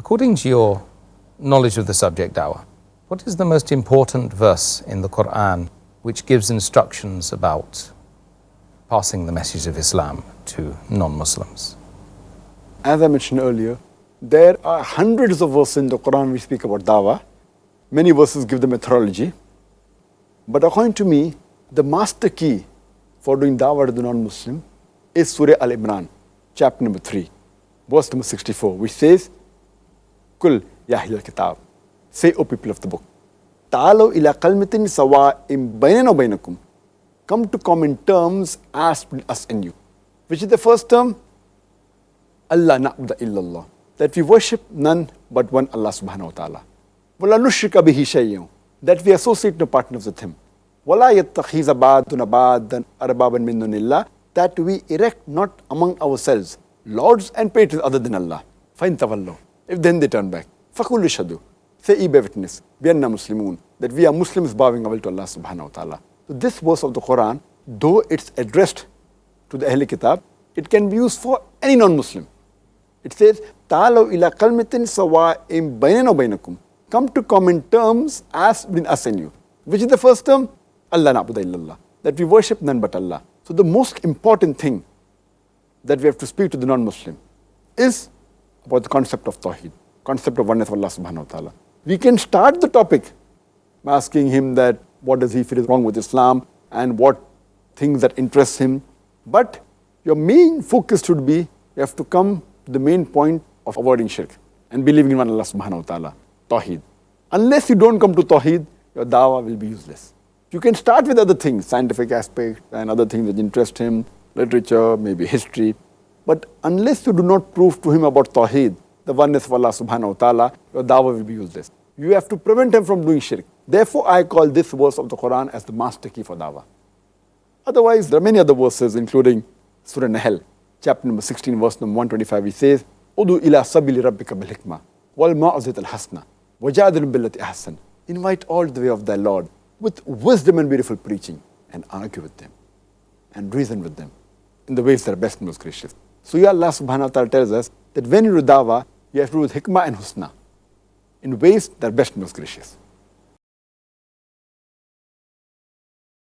According to your knowledge of the subject Dawah, what is the most important verse in the Quran which gives instructions about passing the message of Islam to non-Muslims? As I mentioned earlier, there are hundreds of verses in the Quran which speak about Dawah. Many verses give the methodology. But according to me, the master key for doing Dawah to the non-Muslim is Surah Al-Imran, chapter number 3, verse number 64, which says, Kul ya ahlal kitab, say, O people of the book, ta'alaw ila kalmatin sawa'im baynana wa baynakum, come to common terms as between us and you. Which is the first term? Allah na'budu illallah, that we worship none but one Allah subhanahu wa ta'ala. Wala nushrika bihi shay'un, that we associate no partners with him. Wala yattakhiza ba'duna ba'dan arbaban min dunillah, that we erect not among ourselves lords and patrons other than Allah. Fa'in tawallu, if then they turn back, faqul ishhadu, say ye bear witness, bi anna muslimun, that we are Muslims bowing our will to Allah subhanahu wa ta'ala. So this verse of the Quran, though it's addressed to the Ahl Kitab, it can be used for any non-Muslim. It says, ta'alaw ila kalmatin sawa'im baynana wa baynakum, come to common terms as between us and you. Which is the first term? Allah na'budu illallah, that we worship none but Allah. So the most important thing that we have to speak to the non-Muslim is about the concept of Tawheed, concept of oneness of Allah subhanahu wa ta'ala. We can start the topic by asking him that what does he feel is wrong with Islam and what things that interest him. But your main focus should be, you have to come to the main point of avoiding shirk and believing in one Allah subhanahu wa ta'ala, Tawheed. Unless you don't come to Tawheed, your dawah will be useless. You can start with other things, scientific aspects and other things that interest him, literature, maybe history. But unless you do not prove to him about Tawheed, the oneness of Allah subhanahu wa ta'ala, your dawah will be useless. You have to prevent him from doing shirk. Therefore, I call this verse of the Quran as the master key for dawah. Otherwise, there are many other verses, including Surah Nahl, chapter number 16, verse number 125, which says, Udu ila sabili rabbika bil hikmah, wal ma'azit al hasna, wajadil billati ahsan. Invite all the way of thy Lord with wisdom and beautiful preaching, and argue with them and reason with them in the ways that are best and most gracious. So ya Allah subhanahu wa ta'ala tells us that when you do dawah, you have to do with hikmah and husna in ways that are best and most gracious.